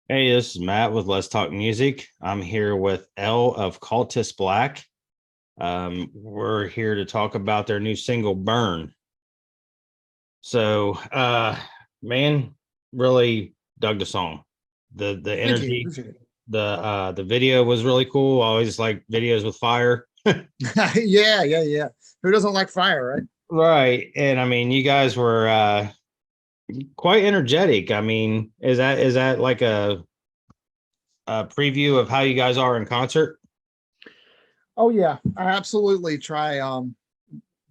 Hey, this is Matt with Let's Talk Music. I'm here with L of Cultus Black. We're here to talk about their new single Burn. So, man, really dug the song. The Thank you. energy, Appreciate the video was really cool. I always like videos with fire. it. Yeah. Who doesn't like fire, right? Right. And I mean, you guys were quite energetic. I mean, is that like a preview of how you guys are in concert? Oh yeah, I absolutely try.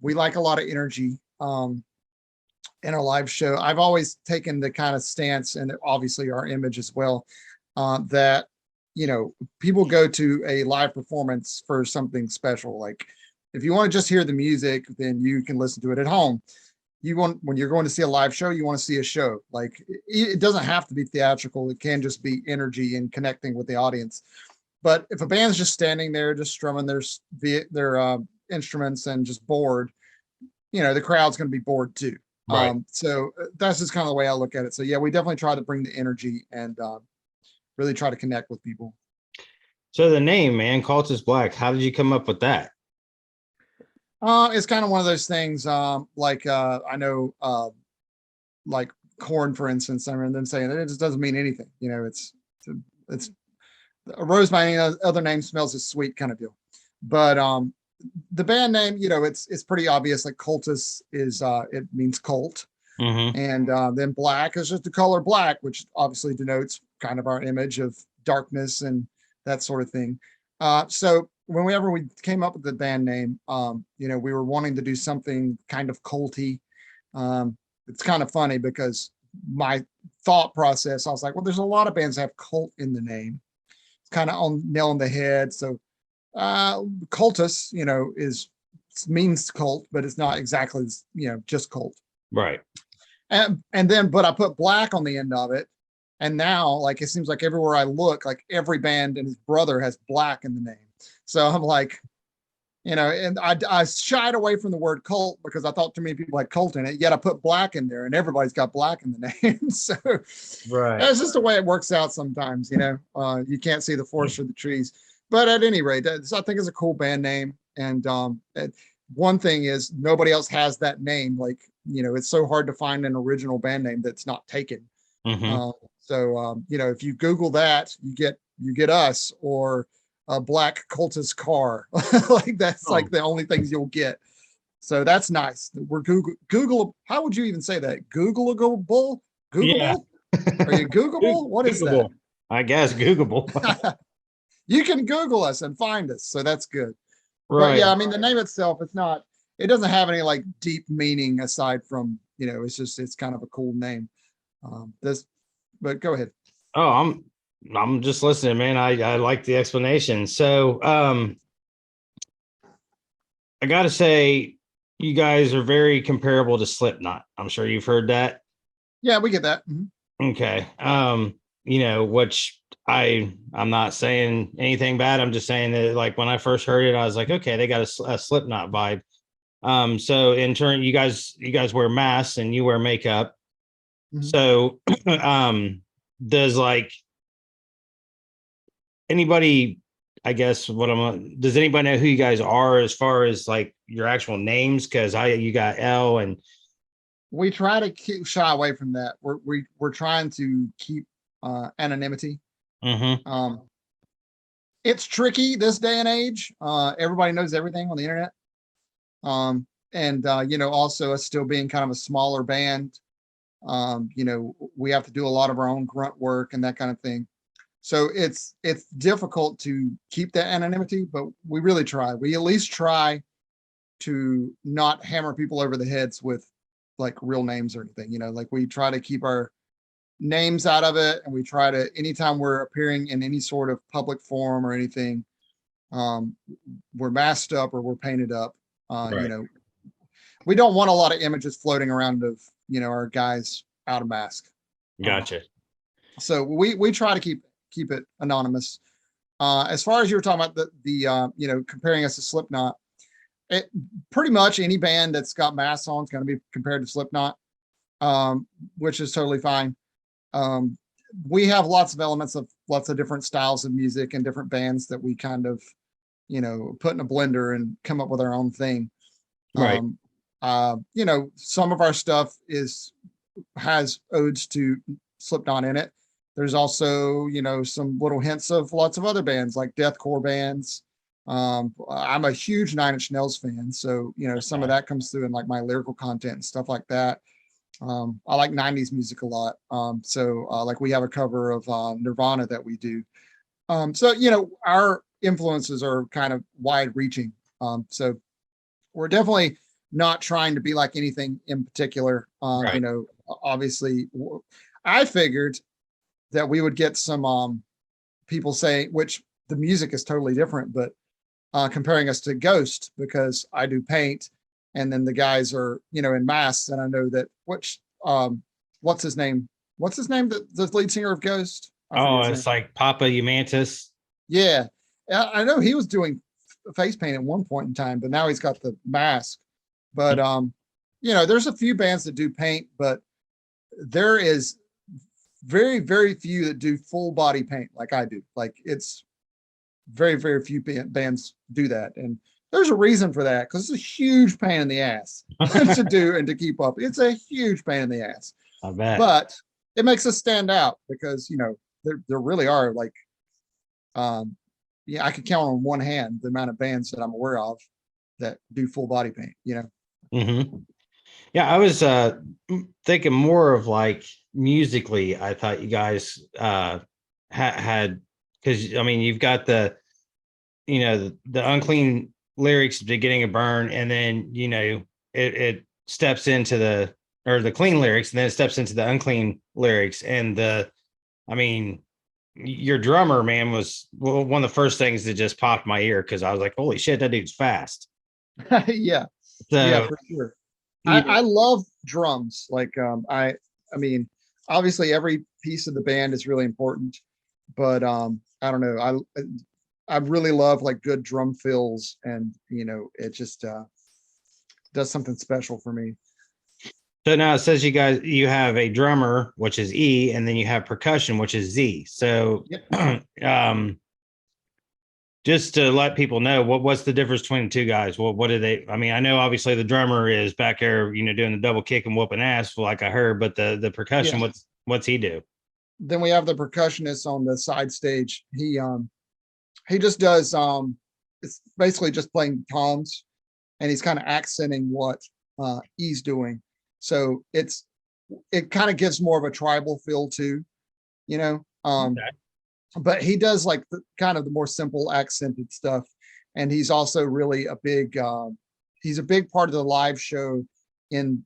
We like a lot of energy in our live show. I've always taken the kind of stance, and obviously our image as well, that people go to a live performance for something special. Like if you want to just hear the music, then you can listen to it at home. You want when you're going to see a live show, you want to see a show. Like it doesn't have to be theatrical. It can just be energy and connecting with the audience. But if a band's just standing there, just strumming their instruments and just bored, the crowd's going to be bored too. Right. So that's just kind of the way I look at it. So yeah, we definitely try to bring the energy and really try to connect with people. So the name, man, Cultus Black. How did you come up with that? It's kind of one of those things. Like I know, like corn, for instance. I remember them saying that it just doesn't mean anything. It's a rose by any other name smells as sweet kind of deal. But the band name, it's pretty obvious. Like cultus is it means cult, Mm-hmm. and then black is just the color black, which obviously denotes kind of our image of darkness and that sort of thing. So whenever we came up with the band name, we were wanting to do something kind of culty. It's kind of funny because my thought process, I was like, well, there's a lot of bands that have cult in the name. It's kind of on nail on the head. So cultus, is means cult, but it's not exactly, just cult. Right. And then, but I put black on the end of it. And now, like, it seems like everywhere I look, like every band and his brother has black in the name. So I'm like, and I shied away from the word cult because I thought too many people had cult in it. Yet I put black in there, and everybody's got black in the name. So Right. that's just the way it works out sometimes. You can't see the forest for the trees. But at any rate, I think it's a cool band name. And one thing is nobody else has that name. Like, it's so hard to find an original band name that's not taken. Mm-hmm. Uh, so if you Google that, you get us or a black cultist car. Like that's Oh, like the only things you'll get. So that's nice. We're Google. How would you even say that? Googleable? yeah. Googleable? Are you Googleable? What is that? Googleable. I guess Googleable. You can Google us and find us. So that's good. But Right. yeah, I mean the name itself, it doesn't have any like deep meaning aside from, it's kind of a cool name. This but go ahead. Oh, I'm just listening, man. I like the explanation. So I gotta say, you guys are very comparable to Slipknot. I'm sure you've heard that. Yeah, we get that. Mhm. Okay. Which I'm not saying anything bad. I'm just saying that like when I first heard it, I was like, okay, they got a Slipknot vibe. So in turn, you guys wear masks and you wear makeup. Mhm. So does like anybody, I guess what does anybody know who you guys are as far as like your actual names? Because you got L and We try to shy away from that. We're trying to keep anonymity. mm-hmm, Um, it's tricky this day and age. Everybody knows everything on the internet. And also us still being kind of a smaller band. We have to do a lot of our own grunt work and that kind of thing. So it's difficult to keep that anonymity, but we really try. We at least try to not hammer people over the heads with like real names or anything. Like we try to keep our names out of it, and we try to anytime we're appearing in any sort of public forum or anything, um, we're masked up or we're painted up. right, We don't want a lot of images floating around of our guys out of mask. Um, gotcha. so we try to keep it anonymous. As far as you were talking about the comparing us to Slipknot, it pretty much any band that's got masks on is going to be compared to Slipknot, which is totally fine. Um, we have lots of elements of lots of different styles of music and different bands that we kind of, put in a blender and come up with our own thing. Right. Um, some of our stuff has odes to Slipknot in it. There's also, some little hints of lots of other bands like deathcore bands. I'm a huge Nine Inch Nails fan, so some of that comes through in like my lyrical content and stuff like that. I like 90s music a lot. Like we have a cover of Nirvana that we do. Our influences are kind of wide reaching. So we're definitely not trying to be like anything in particular. Right. Obviously, I figured that we would get some people saying, which the music is totally different, but comparing us to Ghost because I do paint, and then the guys are in masks, and I know that what's his name? What's his name? The lead singer of Ghost? I forget Oh, his it's name. like Papa Humantis. Yeah, I know he was doing face paint at one point in time, but now he's got the mask. But there's a few bands that do paint, but there is very, very few that do full body paint like I do. Like it's very, very few bands do that. And there's a reason for that because it's a huge pain in the ass to do and to keep up. It's a huge pain in the ass, I bet. but it makes us stand out because, there really are like, I could count on one hand the amount of bands that I'm aware of that do full body paint. Mm-hmm. Yeah, I was thinking more of like musically. I thought you guys had because I mean you've got the unclean lyrics beginning of Burn, and then it steps into the clean lyrics, and then it steps into the unclean lyrics, and I mean your drummer man was one of the first things that just popped my ear because I was like, holy shit, that dude's fast. Yeah, yeah, So for sure. I, you know, I love drums. Like I mean, obviously every piece of the band is really important, but I don't know. I really love like good drum fills, and it just does something special for me. So now it says you have a drummer, which is E, and then you have percussion, which is Z. So Yep. um just to let people know what's the difference between the two guys. What do they, I mean, I know obviously the drummer is back there, doing the double kick and whooping ass like I heard, but the percussion, Yeah. what's he do? Then we have the percussionist on the side stage. He just does it's basically just playing toms, and he's kind of accenting what he's doing. So it kind of gives more of a tribal feel too, you know. Okay. But he does like the kind of the more simple accented stuff, and he's also really a big he's a big part of the live show in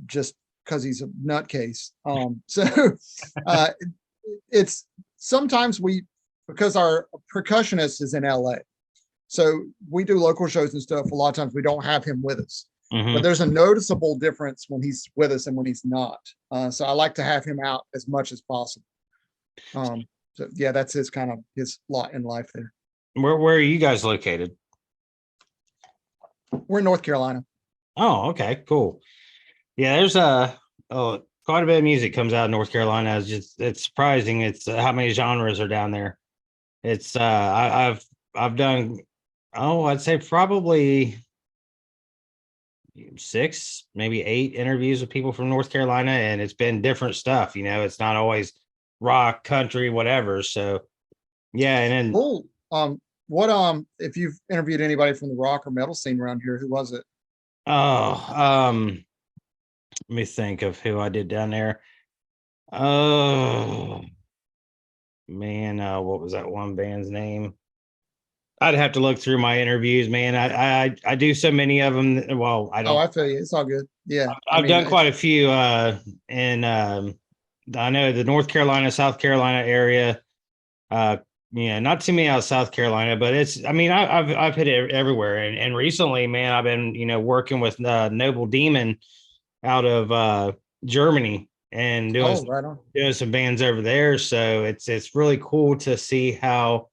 just because he's a nutcase. So uh, it's sometimes because our percussionist is in LA, so we do local shows and stuff. A lot of times we don't have him with us, but Mm-hmm. there's a noticeable difference when he's with us and when he's not. So I like to have him out as much as possible. So yeah, that's his kind of his lot in life there. Where are you guys located? We're in North Carolina. Oh, okay, cool. Yeah, there's quite a bit of music comes out of North Carolina. It's surprising. It's how many genres are down there. It's I've done, oh, I'd say probably 6, maybe 8 interviews with people from North Carolina, and it's been different stuff. It's not always rock, country, whatever. So yeah, and then Cool. What if you've interviewed anybody from the rock or metal scene around here, who was it? oh, let me think of who I did down there. Oh man, what was that one band's name? I'd have to look through my interviews, man. I do so many of them. Well, I Oh, don't. I feel you. It's all good. Yeah. I I've mean, done quite a few in I know the North Carolina, South Carolina area. Uh, yeah, not too many out of South Carolina, but it's. I mean, I've hit it everywhere, and recently, man, I've been working with Noble Demon out of Germany and oh, right on. doing some bands over there. So it's really cool to see how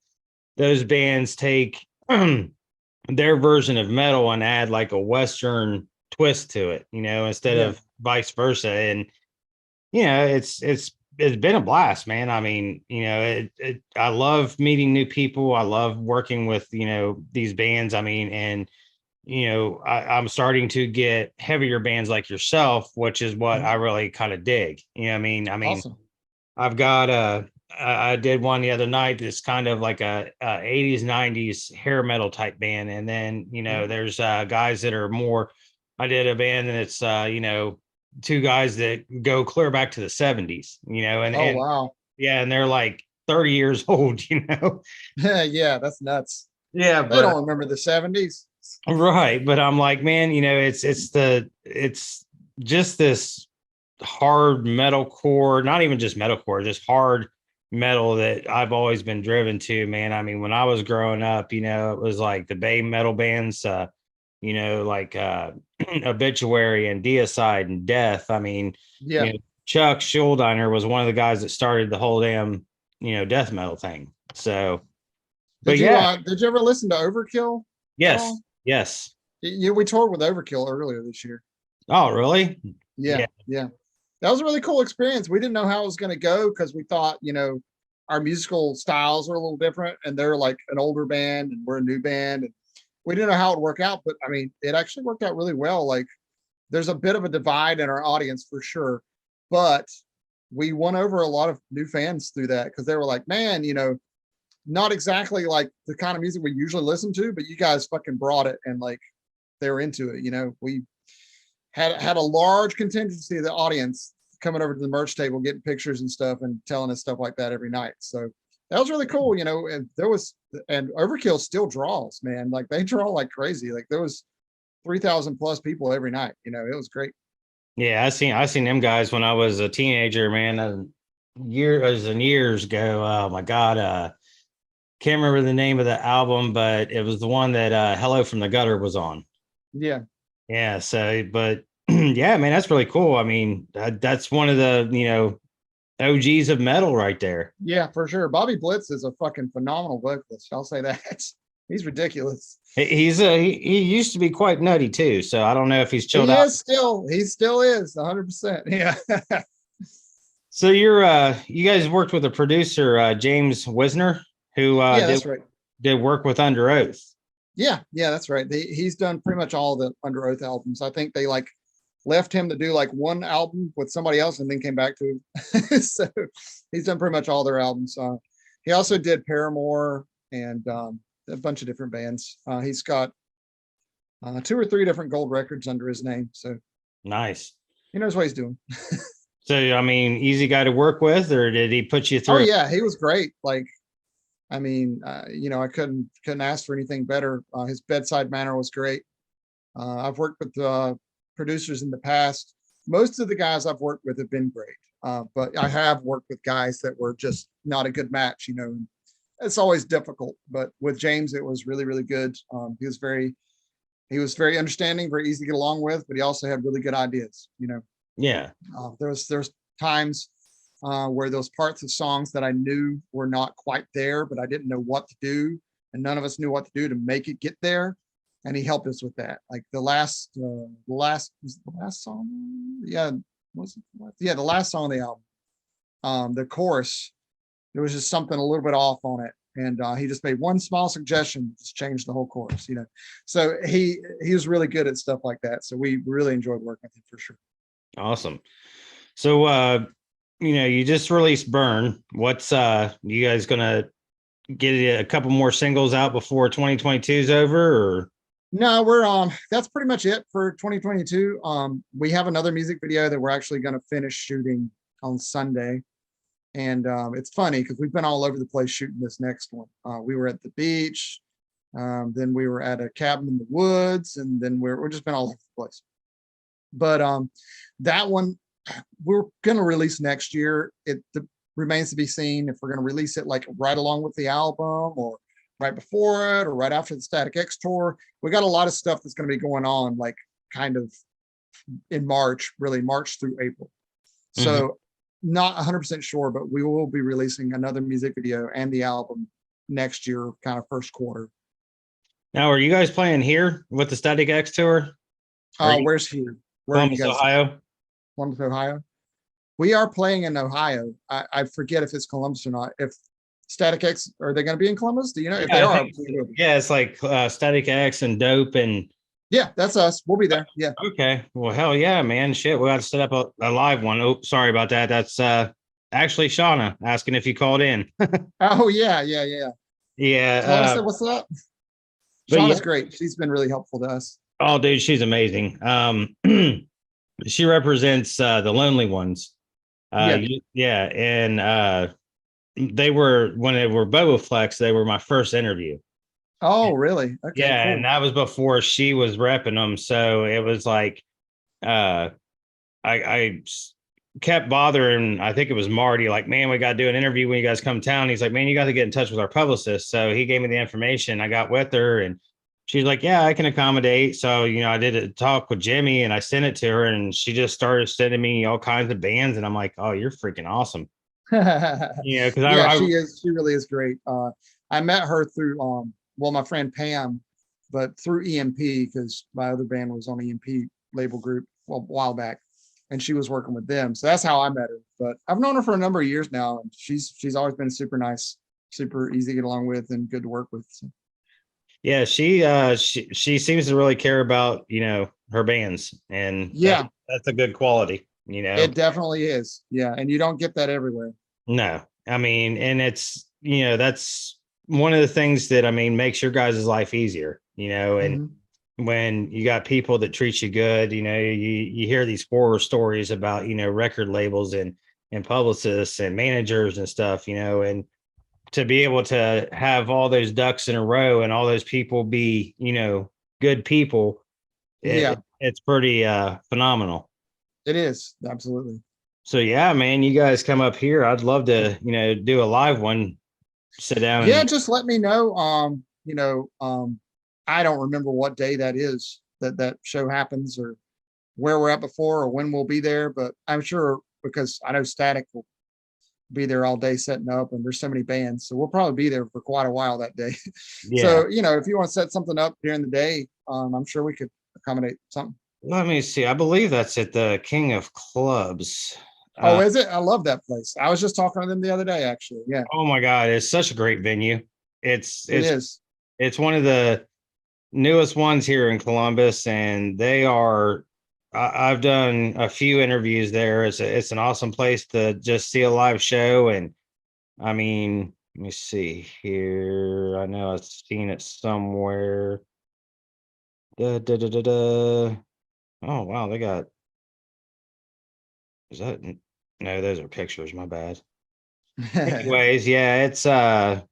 those bands take their version of metal and add like a Western twist to it, instead Yeah. of vice versa. And it's it's been a blast, man. I mean, I love meeting new people. I love working with, these bands. I mean, and I'm starting to get heavier bands like yourself, which is what I Mhm. really kind of dig. I mean, Awesome. I've got I did one the other night that's kind of like a 80s 90s hair metal type band, and then Mhm. there's guys that are more. I did a band that's two guys that go clear back to the 70s, Oh, and wow. yeah, and they're like 30 years old, Yeah, that's nuts. Yeah, They but don't remember the 70s. right, but I'm like, man, it's just this hard metalcore, not even just metalcore, just hard metal that I've always been driven to, man. I mean, when I was growing up, it was like the Bay metal bands, like Obituary and Deicide and Death. I mean, Yeah. Chuck Schuldiner was one of the guys that started the whole damn, death metal thing. So, but yeah, Did you ever listen to Overkill at yes, all? yes. Yeah, we toured with Overkill earlier this year. Oh, really? Yeah, Yeah, yeah. That was a really cool experience. We didn't know how it was going to go because we thought, our musical styles are a little different and they're like an older band and we're a new band. And we didn't know how it would work out, but I mean, it actually worked out really well. Like there's a bit of a divide in our audience for sure, but we won over a lot of new fans through that because they were like, man, not exactly like the kind of music we usually listen to, but you guys fucking brought it and like they were into it. We had a large contingency of the audience coming over to the merch table, getting pictures and stuff, and telling us stuff like that every night. So that was really cool. And Overkill still draws, man. Like they draw like crazy. Like there was 3,000 plus people every night. It was great. yeah. I seen them guys when I was a teenager, man. Years and years ago. Oh my god. Can't remember the name of the album, but it was the one that Hello from the Gutter was on. Yeah, Yeah. So, but yeah, man, that's really cool. I mean, that's one of the OGs of metal right there. yeah, for sure. Bobby Blitz is a fucking phenomenal vocalist. I'll say that. He's ridiculous. He used to be quite nutty too. So I don't know if he's chilled He out. is still, he still is 100%. Yeah. So you guys worked with a producer, James Wisner, who Yeah, that's right. did work with Under Oath. Yeah, yeah, that's right. He's done pretty much all the Under Oath albums. I think they like left him to do like one album with somebody else and then came back to him. So he's done pretty much all their albums. He also did Paramore and a bunch of different bands. He's got two or three different gold records under his name. So Nice. he knows what he's doing. So I mean, easy guy to work with, or did he put you Oh through? yeah, he was great. Like, I mean, I couldn't ask for anything better. His bedside manner was great. I've worked with producers in the past. Most of the guys I've worked with have been great, but I have worked with guys that were just not a good match. It's always difficult, but with James, it was really, really good. He was very understanding, very easy to get along with, but he also had really good ideas. Yeah. There's times where those parts of songs that I knew were not quite there, but I didn't know what to do, and none of us knew what to do to make it get there. And he helped us with that. Like the last song, yeah, was it? Yeah, the last song of the album, the chorus, there was just something a little bit off on it, and he just made one small suggestion, just changed the whole chorus. So he was really good at stuff like that. So we really enjoyed working with him for sure. Awesome. So you just released Burn. What's you guys gonna get a couple more singles out before 2022 is over, or No, we're that's pretty much it for 2022. We have another music video that we're actually going to finish shooting on Sunday. And it's funny because we've been all over the place shooting this next one. We were at the beach, then we were at a cabin in the woods, and then we're just been all over the place. But that one we're going to release next year. It remains to be seen if we're going to release it like right along with the album or right before it or right after the Static X tour. We got a lot of stuff that's going to be going on like kind of in March, really March through April. Mhm. So not 100% sure, but we will be releasing another music video and the album next year, kind of first quarter. Now are you guys playing here with the Static X tour? Are you Where's here? Where are you Columbus, guys? Ohio? Columbus, Ohio. We are playing in Ohio. I forget if it's Columbus or not. If Static X, are they going to be in Columbus? Do you know if they Yeah, I are? think yeah, it's like Static X and Dope and Yeah, that's us. We'll be there. Yeah. okay. Well, hell yeah, man. Shit, we got to set up a live one. Oh, sorry about that. That's actually Shauna asking if you called in. Oh yeah, yeah, yeah. Yeah, Tell us what's up. but yeah. Shauna's great. She's been really helpful to us. Oh, dude, she's amazing. She represents the lonely ones. Yeah. Yeah, and they were when they were Bobaflex, they were my first interview. Oh, really? Okay, Yeah, and cool. that was before she was repping them. So it was like uh I kept bothering, I think it was Marty, like, man, we got to do an interview when you guys come to town. He's like, man, you got to get in touch with our publicist. So he gave me the information. I got with her and she's like, yeah, I can accommodate. So, I did a talk with Jimmy and I sent it to her and she just started sending me all kinds of bands. And I'm like, oh, you're freaking awesome. Because Yeah, she is. She really is great. I met her through well, my friend Pam, but through EMP because my other band was on EMP label group a while back, and she was working with them. So that's how I met her. But I've known her for a number of years now, and she's always been super nice, super easy to get along with, and good to work with. So. yeah, she seems to really care about, her bands and Yeah, that's a good quality, it definitely is. Yeah, and you don't get that everywhere. No, I mean, and it's, that's one of the things that, I mean, makes your guys' life easier, and Mhm. when you got people that treat you good, you hear these horror stories about, record labels and publicists and managers and stuff, and to be able to have all those ducks in a row and all those people be, good people, Yeah, it's pretty phenomenal. it is absolutely. So yeah, man, you guys come up here. I'd love to, do a live one, sit down Yeah, and just let me know. I don't remember what day that is that show happens or where we're at before or when we'll be there, but I'm sure because I know Static will be there all day setting up and there's so many bands. So we'll probably be there for quite a while that day. yeah. So, if you want to set something up during the day, I'm sure we could accommodate something. Let me see. I believe that's at the King of Clubs. Oh, Uh, is it? I love that place. I was just talking to them the other day, actually. Yeah, oh my God, it's such a great venue. It's it it's is. it's one of the newest ones here in Columbus, and they are. I've done a few interviews there. It's an awesome place to just see a live show, and I mean, let me see here. I know I've seen it somewhere. Da, da, da, da, da. Oh wow, they got. Is that? No, those are pictures. My bad. Anyways, yeah, it's I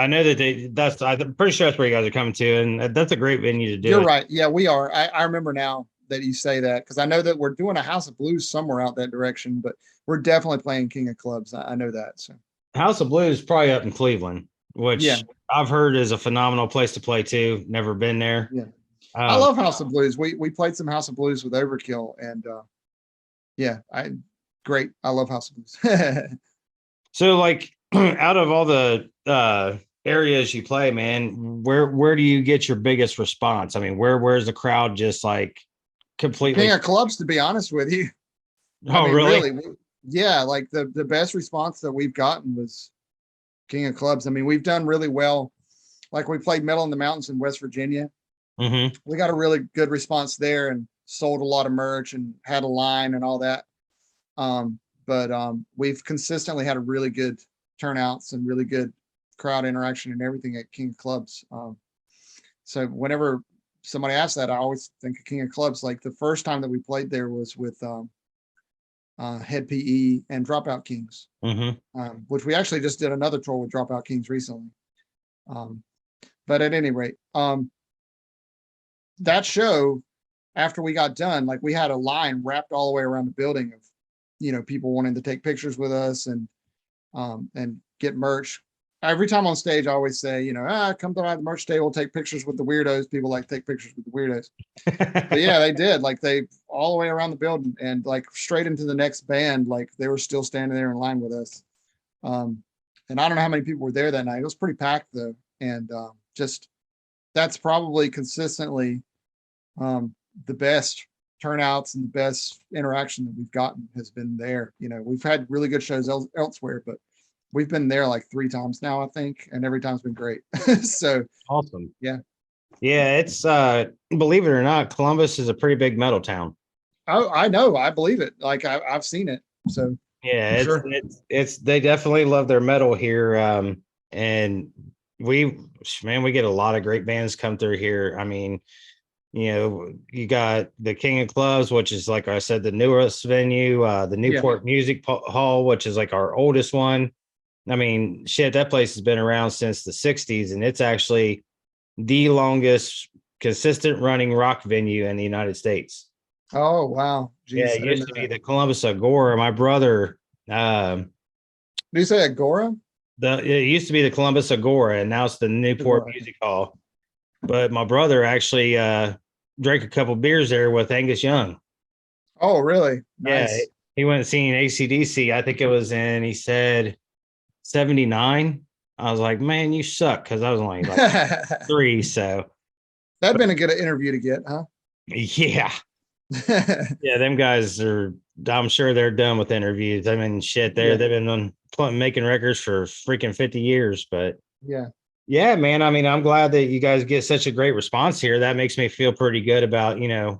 know that I'm pretty sure that's where you guys are coming to, and that's a great venue to do You're it. right. Yeah, we are. I remember now that you say that because I know that we're doing a House of Blues somewhere out that direction, but we're definitely playing King of Clubs. I know that. So House of Blues is probably up in Cleveland, yeah, which I've heard is a phenomenal place to play too. Never been there. yeah. I Um, love House of Blues. We played some House of Blues with Overkill, and yeah, I great. I love House of Blues. so like out of all the areas you play, man, where do you get your biggest response? I mean, where's the crowd just like King completely? of Clubs, to be honest with you. I Oh, mean, really? really, yeah. Like the best response that we've gotten was King of Clubs. I mean, we've done really well. Like we played Metal in the Mountains in West Virginia. Mm-hmm. We got a really good response there and sold a lot of merch and had a line and all that. But we've consistently had a really good turnouts and really good crowd interaction and everything at King of Clubs. So whenever somebody asks that, I always think of King of Clubs. Like the first time that we played there was with Head PE and Dropout Kings, Mm-hmm. which we actually just did another tour with Dropout Kings recently. Um, but at any rate, that show after we got done, like we had a line wrapped all the way around the building of, people wanting to take pictures with us and get merch. Every time on stage, I always say, come to the merch day. We'll take pictures with the weirdos. People like to take pictures with the weirdos. But yeah, they did. Like they all the way around the building and like straight into the next band. Like they were still standing there in line with us. Um, and I don't know how many people were there that night. It was pretty packed though, and just that's probably consistently um, the best turnouts and the best interaction that we've gotten has been there. We've had really good shows elsewhere, but we've been there like 3 times now, I think, and every time's been great. So Awesome. yeah. Yeah, it's believe it or not, Columbus is a pretty big metal town. Oh, I know. I believe it. Like I've seen it. So Yeah, for it's sure. it's they definitely love their metal here. And we man, we get a lot of great bands come through here. I mean, you got the King of Clubs, which is like I said, the newest venue, the Yeah. Newport Music Hall, which is like our oldest one. I mean, shit, that place has been around since the 60s, and it's actually the longest consistent running rock venue in the United States. Oh wow. Yeah, Jeez, it I didn't used know to be that. the Columbus Agora. My brother, um, Do you say Agora? it used to be the Columbus Agora, and now it's the Newport Agora. Music Hall. But my brother actually drank a couple beers there with Angus Young. Oh, really? Yeah, Nice. he went and seen AC/DC. I think it was in, he said 79. I was like, man, you suck, because I was only like That'd 3. So, been a good interview to get, huh? yeah. Yeah, them guys are, I'm sure they're done with interviews. I mean, shit, Yeah. they've been making records for freaking 50 years. But Yeah. yeah, man, I mean, I'm glad that you guys get such a great response here. That makes me feel pretty good about,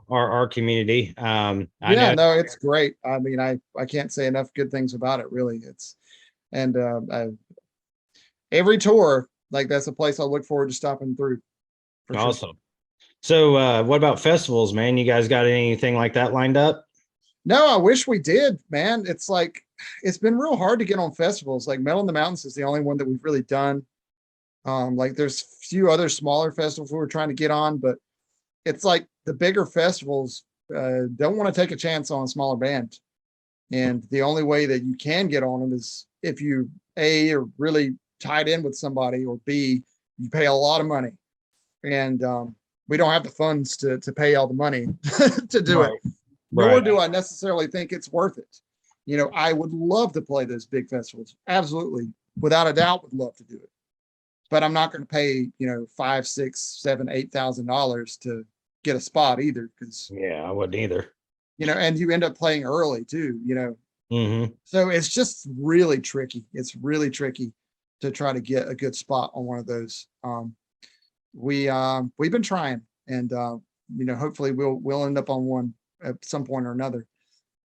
our community. I Yeah, know. no, it's great. I mean, I can't say enough good things about it, really. It's and every tour, like that's a place I look forward to stopping through for sure. Awesome. So, what about festivals, man? You guys got anything like that lined up? No, I wish we did, man. It's like it's been real hard to get on festivals. Like Metal in the Mountains is the only one that we've really done. Like there's a few other smaller festivals we were trying to get on, but it's like the bigger festivals don't want to take a chance on a smaller band. And the only way that you can get on them is if you A are really tied in with somebody, or B, you pay a lot of money. And we don't have the funds to pay all the money to do it. Right. Nor Right. do I necessarily think it's worth it. I would love to play those big festivals. Absolutely. Without a doubt, would love to do it. But I'm not going to pay, five, six, seven, $8,000 to get a spot either. Cause, Yeah, I wouldn't either. and you end up playing early too. Mm-hmm. So it's just really tricky. It's really tricky to try to get a good spot on one of those. We've been trying, and hopefully we'll end up on one at some point or another.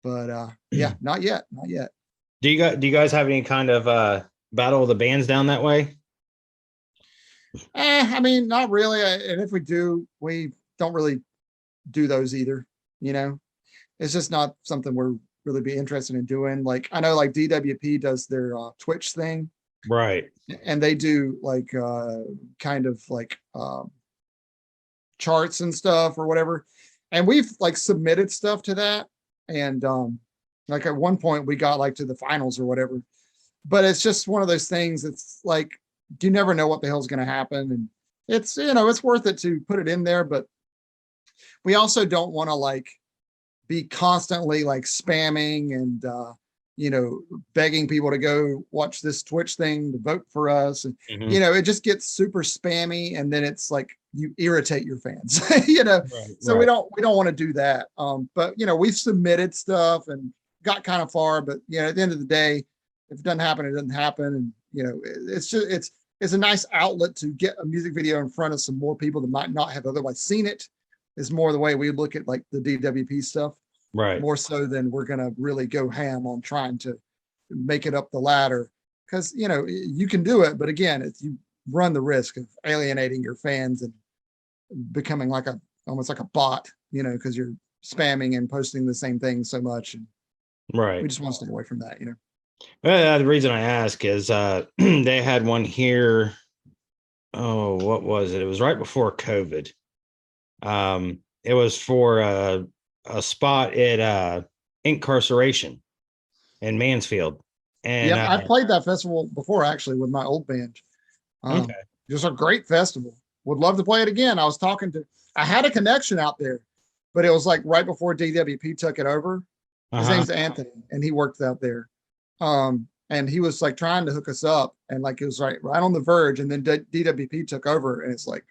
But yeah, not yet, not yet. Do you guys have any kind of battle of the bands down that way? I mean, not really. And if we do, we don't really do those either. You know, it's just not something we're really be interested in doing. Like I know, like DWP does their Twitch thing, Right. and they do like kind of like charts and stuff or whatever. And we've like submitted stuff to that. And like at one point we got like to the finals or whatever. But it's just one of those things. It's like you never know what the hell's going to happen, and it's worth it to put it in there. But we also don't want to like be constantly like spamming and begging people to go watch this Twitch thing to vote for us. And Mm-hmm. it just gets super spammy, and then it's like you irritate your fans. Right. So Right. we don't want to do that. But we've submitted stuff and got kind of far, but at the end of the day, if it doesn't happen, it doesn't happen. And it's just it's a nice outlet to get a music video in front of some more people that might not have otherwise seen it. Is more the way we look at like the DWP stuff, Right. more so than we're going to really go ham on trying to make it up the ladder. Because you can do it, but again, if you run the risk of alienating your fans and becoming like almost like a bot, because you're spamming and posting the same thing so much. And we Right. just want to stay away from that. Well, the reason I ask is they had one here. Oh, what was it? It was right before COVID. It was for a spot at Incarceration in Mansfield. And Yep, I played that festival before actually with my old band. okay. Just a great festival. Would love to play it again. I had a connection out there, but it was like right before DWP took it over. His Uh-huh. name's Anthony, and he worked out there. And he was like trying to hook us up, and like it was right on the verge. And then DWP took over, and it's like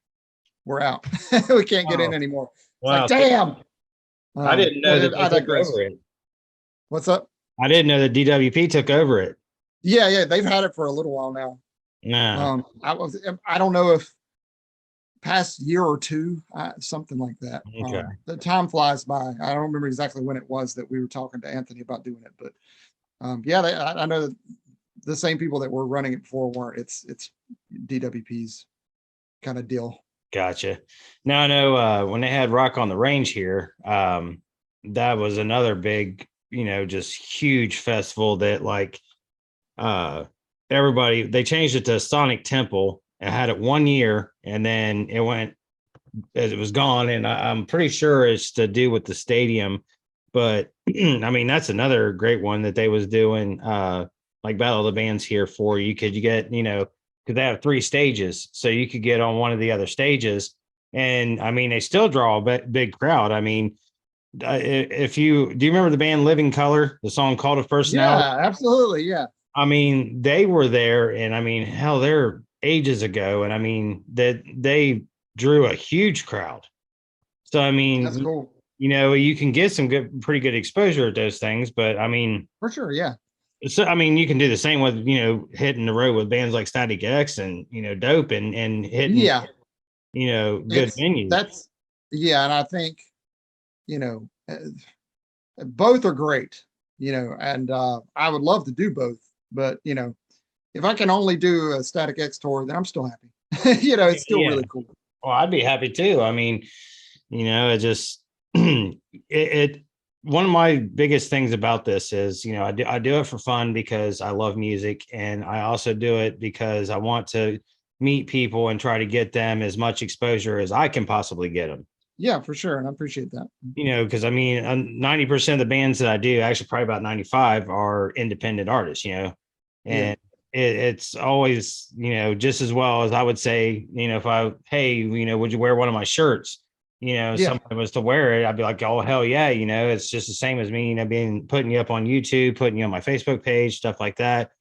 we're out. We can't get in Oh, anymore. It's like wow. damn. I didn't know that they I took digress. over it. What's up? I didn't know that DWP took over it. Yeah, yeah, they've had it for a little while now. Nah. I don't know if past year or two, something like that. Okay. The time flies by. I don't remember exactly when it was that we were talking to Anthony about doing it, but yeah, I know that the same people that were running it before weren't. It's DWP's kind of deal. Gotcha. Now I know when they had Rock on the Range here, that was another big, just huge festival that like uh everybody they changed it to Sonic Temple and had it 1 year and then it went as it was gone. And I'm pretty sure it's to do with the stadium. But I mean, that's another great one that they was doing, like Battle of the Bands here for you. Could you get, because they have 3 stages. So you could get on one of the other stages. And I mean, they still draw a big crowd. I mean, if you do you remember the band Living Color, the song Cult of Personality? Yeah, absolutely. Yeah. I mean, they were there, and I mean, hell, they're ages ago, and I mean that they drew a huge crowd. So I That's mean, cool. you can get some pretty good exposure at those things, but I mean, For sure. Yeah. so I mean, you can do the same with hitting the road with bands like Static X and Dope and hitting Yeah. good It's venues. that's yeah, and I think you know both are great. And I would love to do both, but if I can only do a Static X tour, then I'm still happy. It's still Yeah, really cool. well, I'd be happy too. I mean, it just it one of my biggest things about this is I do it for fun because I love music, and I also do it because I want to meet people and try to get them as much exposure as I can possibly get them. Yeah, for sure, and I appreciate that. Because I mean 90% of the bands that I do, actually probably about 95, are independent artists. Yeah, And it's always just as well as I would say, if I hey, would you wear one of my shirts? yeah, Somebody was to wear it, I'd be like, oh hell yeah, it's just the same as me, being putting you up on YouTube, putting you on my Facebook page, stuff like that.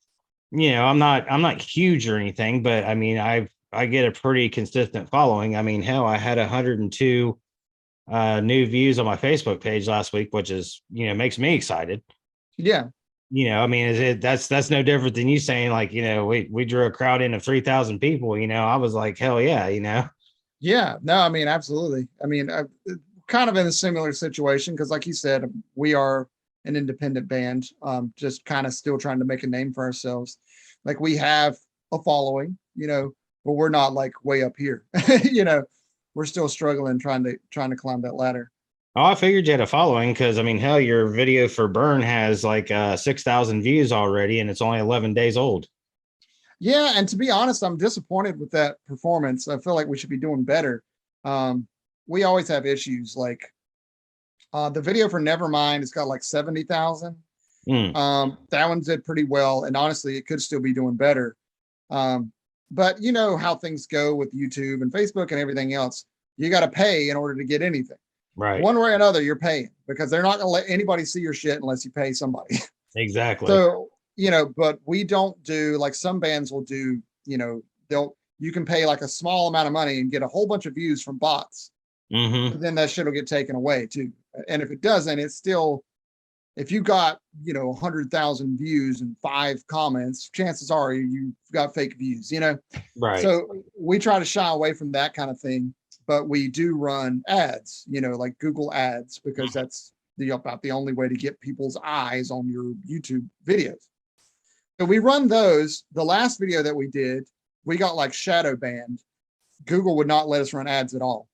I'm not huge or anything, but I mean I get a pretty consistent following. I mean, hell, I had 102 new views on my Facebook page last week, which is makes me excited. yeah, I mean, that's no different than you saying like we drew a crowd in of 3,000 people. I was like hell yeah. yeah. No, I mean, absolutely. I mean, kind of in a similar situation because, like you said, we are an independent band, just kind of still trying to make a name for ourselves. Like we have a following, but we're not like way up here. you know, we're still struggling trying to climb that ladder. Oh, I figured you had a following because I mean, hell, your video for Burn has like 6,000 views already, and it's only 11 days old. Yeah, and to be honest, I'm disappointed with that performance. I feel like we should be doing better. Um, we always have issues. Like the video for Nevermind has got like 70,000. Mm, That one did pretty well, and honestly, it could still be doing better. Um, but you know how things go with YouTube and Facebook and everything else. You got to pay in order to get anything. right. One way or another, you're paying because they're not going to let anybody see your shit unless you pay somebody. Exactly. So, but we don't do like some bands will do, you can pay like a small amount of money and get a whole bunch of views from bots. Mm-hmm. But then that shit will get taken away too. And if it doesn't, it's still, if you got, 100,000 views and 5 comments, chances are you've got fake views. Right. So we try to shy away from that kind of thing, but we do run ads, like Google ads, because that's about the only way to get people's eyes on your YouTube videos. So we run those. The last video that we did, we got like shadow banned. Google would not let us run ads at all.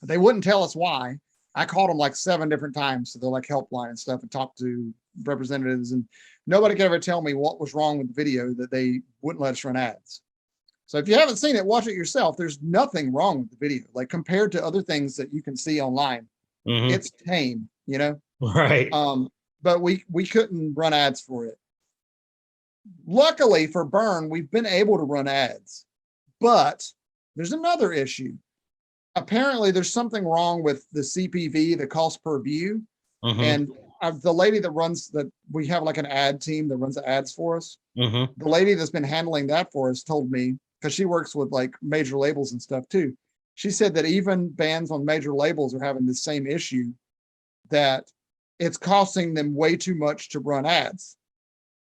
They wouldn't tell us why. I called them like 7 different times to the like helpline and stuff and talked to representatives, and nobody could ever tell me what was wrong with the video that they wouldn't let us run ads. So if you haven't seen it, watch it yourself. There's nothing wrong with the video. Like compared to other things that you can see online, Mm-hmm. it's tame. Right. But we couldn't run ads for it. Luckily for Burn, we've been able to run ads, but there's another issue. Apparently, there's something wrong with the CPV, the cost per view, Mm-hmm. and the lady that runs that we have like an ad team that runs the ads for us. Mm-hmm. The lady that's been handling that for us told me, because she works with like major labels and stuff too. She said that even bands on major labels are having the same issue that it's costing them way too much to run ads.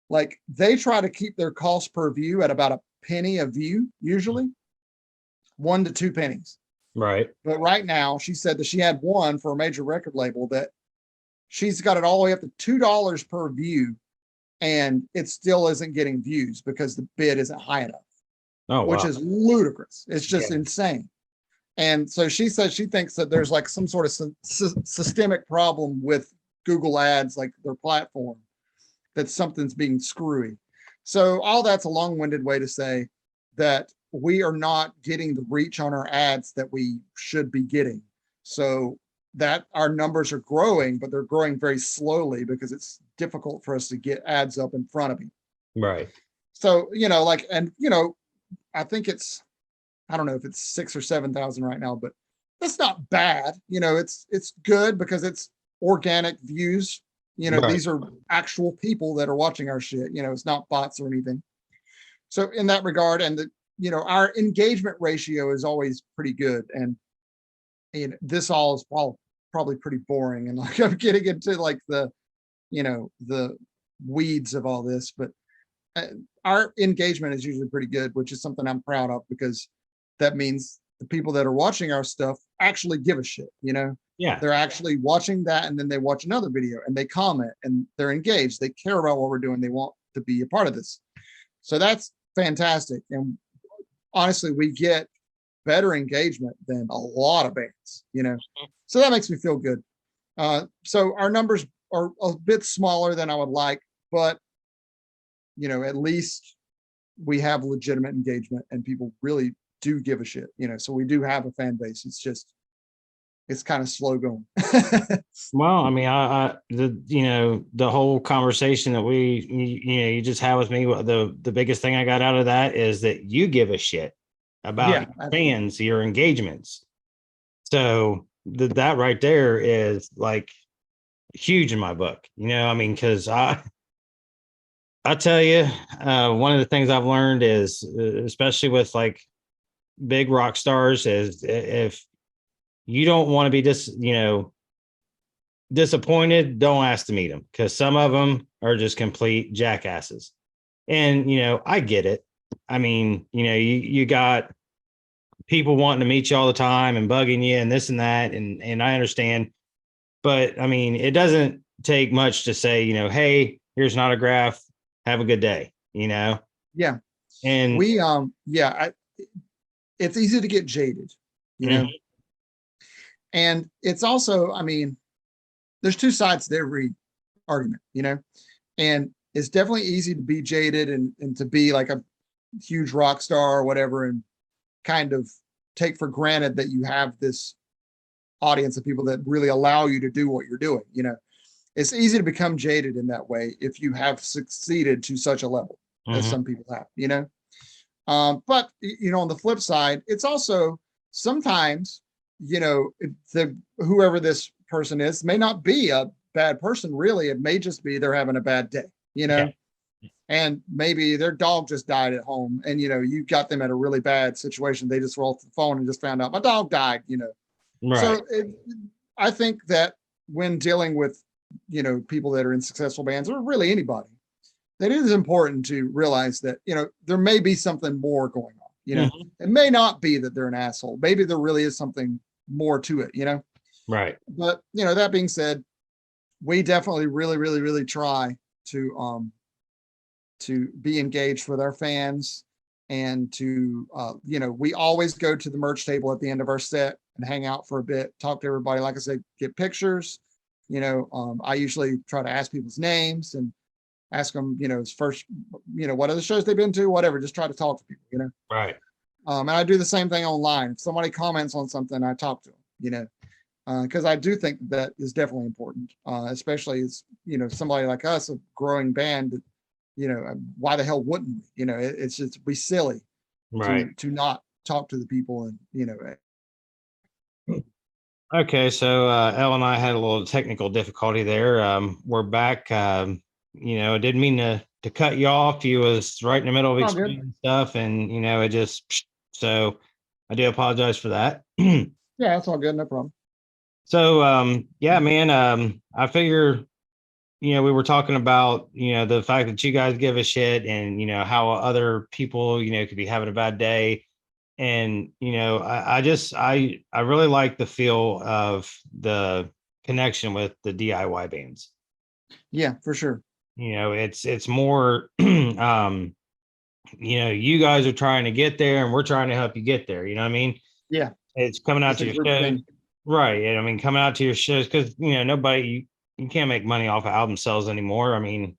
Like they try to keep their cost per view at about a penny a view, usually 1 to 2 pennies. Right. But right now, she said that she had one for a major record label that she's got it all the way up to $2 per view, and it still isn't getting views because the bid isn't high enough, Oh, which wow. is ludicrous. It's just Yeah. insane. And so she says she thinks that there's like some sort of systemic problem with Google Ads, like their platform, that something's being screwy. So all that's a long-winded way to say that we are not getting the reach on our ads that we should be getting. So that our numbers are growing, but they're growing very slowly because it's difficult for us to get ads up in front of you. Right. So, you know, like, and, you know, I think it's, I don't know if it's 6 or 7,000 right now, but that's not bad. You know, it's good because it's organic views. You know, Right. these are actual people that are watching our shit. You know, it's not bots or anything. So in that regard, and the, you know, our engagement ratio is always pretty good. And you know, this all is probably pretty boring. And like I'm getting into like the, you know, the weeds of all this, but our engagement is usually pretty good, which is something I'm proud of because that means the people that are watching our stuff actually give a shit, you know? Yeah. They're actually watching that and then they watch another video and they comment and they're engaged. They care about what we're doing. They want to be a part of this. So that's fantastic. And honestly, we get better engagement than a lot of bands, you know? So that makes me feel good. So our numbers are a bit smaller than I would like, but you know, at least we have legitimate engagement and people really do give a shit, you know, so we do have a fan base. It's just, it's kind of slow going. Well, I mean, you know, the whole conversation that you just had with me, the biggest thing I got out of that is that you give a shit about Yeah, your fans, your engagements. So that right there is like huge in my book, you know, I mean, because I tell you, one of the things I've learned is, especially with like big rock stars, is if you don't want to be disappointed, don't ask to meet them because some of them are just complete jackasses. And you know, I get it. I mean, you know, you got people wanting to meet you all the time and bugging you and this and that, and I understand. But I mean, it doesn't take much to say, you know, hey, here's an autograph. Have a good day, you know? yeah. And We yeah, it's easy to get jaded, you know. Mhm. And it's also, I mean, there's two sides to every argument, you know. And it's definitely easy to be jaded and to be like a huge rock star or whatever and kind of take for granted that you have this audience of people that really allow you to do what you're doing, you know. It's easy to become jaded in that way if you have succeeded to such a level as Mhm. some people have, you know. But you know, on the flip side, it's also sometimes, you know, the whoever this person is may not be a bad person, really. It may just be they're having a bad day, you Yeah. know, and maybe their dog just died at home, and you know, you got them at a really bad situation. They just rolled the phone and just found out my dog died, you know. Right. So I think that when dealing with, you know, people that are in successful bands or really anybody, that it is important to realize that, you know, there may be something more going on, you know. Mhm. It may not be that they're an asshole. Maybe there really is something more to it, you know. Right. But, you know, that being said, we definitely really try to be engaged with our fans and to you know, we always go to the merch table at the end of our set and hang out for a bit, talk to everybody, like I said, get pictures, you know. I usually try to ask people's names and ask them, you know, his first, you know, what other shows they've been to, whatever, just try to talk to people, you know. Right. And I do the same thing online. If somebody comments on something, I talk to them, you know, because I do think that is definitely important, especially as, you know, somebody like us, a growing band, you know, why the hell wouldn't we? You know, it's just be silly Right. to not talk to the people and, you know. Okay, so Elle and I had a little technical difficulty there. We're back. You know, I didn't mean to cut you off. You was right in the middle of All good. explaining stuff, and you know, it just so I do apologize for that. Yeah, that's all good. No problem. So yeah, man, I figure, we were talking about, the fact that you guys give a shit and, how other people, could be having a bad day. And, I really like the feel of the connection with the DIY bands. Yeah, for sure. It's more, you guys are trying to get there and we're trying to help you get there. You know what I mean? Yeah, It's coming out it's a to your group shows. thing. Right. And I mean, coming out to your shows because, nobody, you can't make money off of album sales anymore. I mean,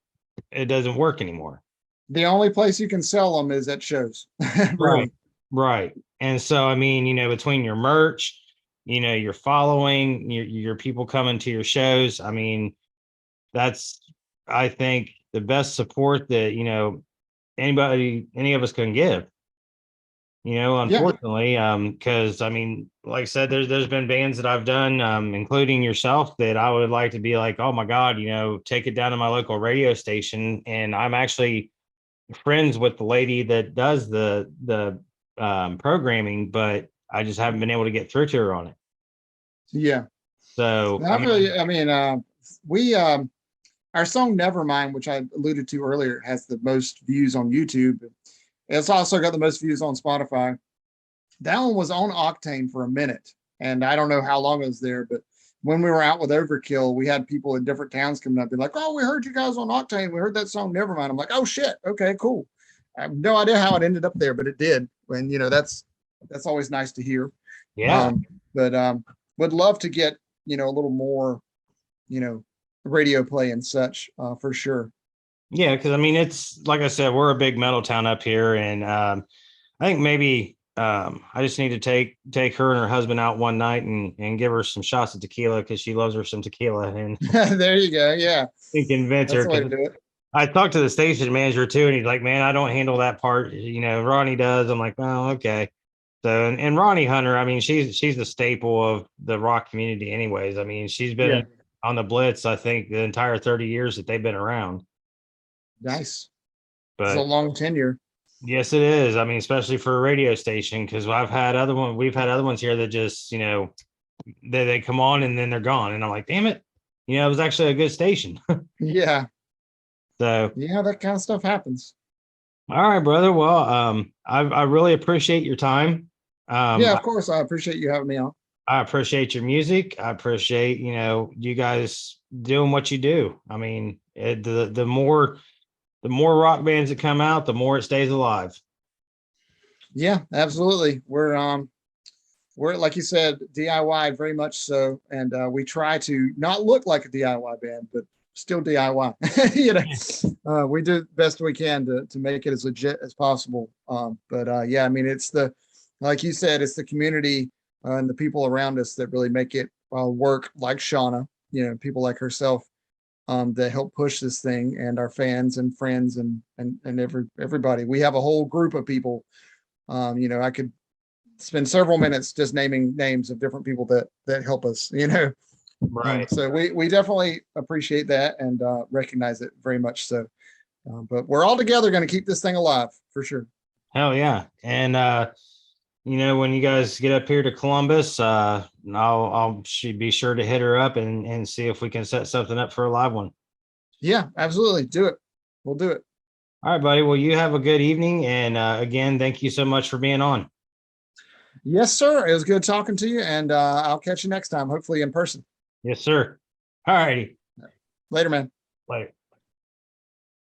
it doesn't work anymore. The only place you can sell them is at shows. Right. Really. Right. And so, I mean, between your merch, your following, your people coming to your shows, I mean, that's, I think, the best support that, any of us can give. Yeah. Unfortunately, because I mean, like I said, there's been bands that I've done, including yourself, that I would like to be like, oh my God, take it down to my local radio station. And I'm actually friends with the lady that does the programming, but I just haven't been able to get through to her on it. Yeah. So I Not mean, really. I mean, we our song Nevermind, which I alluded to earlier, has the most views on YouTube. It's also got the most views on Spotify. That one was on Octane for a minute, and I don't know how long it was there, but when we were out with Overkill, we had people in different towns coming up, be like, "Oh, we heard you guys on Octane. We heard that song Nevermind." I'm like, "Oh shit, okay, cool." I have no idea how it ended up there, but it did. And that's always nice to hear. yeah, Um, but would love to get a little more you know radio play and such for sure. yeah, because I mean, it's like I said, we're a big metal town up here, and I think maybe I just need to take her and her husband out one night and give her some shots of tequila because she loves her some tequila, and There you go. Yeah, convince that's her. the way to Because do it. I talked to the station manager too, and he's like, "Man, I don't handle that part. Ronnie does." I'm like, "Oh, okay." So, and Ronnie Hunter, I mean, she's the staple of the rock community, anyways. I mean, she's Yeah, been on the Blitz, I think, the entire 30 years that they've been around. nice. It's a But long tenure. yes, it is. I mean, especially for a radio station, because we've had other ones here that just, they come on and then they're gone, and I'm like, damn it, it was actually a good station. Yeah, So, yeah, that kind of stuff happens. all right, brother. Well, I really appreciate your time. Yeah, Um, of course. I appreciate you having me on. I appreciate your music. I appreciate, you guys doing what you do. I mean, the more rock bands that come out, the more it stays alive. Yeah, absolutely. We're like you said, DIY very much so, and we try to not look like a DIY band, but still DIY. We do the best we can to make it as legit as possible. But yeah, I mean, it's the like you said, it's the community and the people around us that really make it work. Like Shauna, people like herself that help push this thing, and our fans and friends and everybody. We have a whole group of people. I could spend several minutes just naming names of different people that help us. Right. So we definitely appreciate that and recognize it very much so. But we're all together going to keep this thing alive for sure. Hell yeah. And when you guys get up here to Columbus, I'll be sure to hit her up and see if we can set something up for a live one. Yeah, absolutely. Do it. We'll do it. All right, buddy. Well, you have a good evening, and again, thank you so much for being on. Yes, sir. It was good talking to you, and I'll catch you next time, hopefully in person. Yes, sir. All righty. Later, man. Later.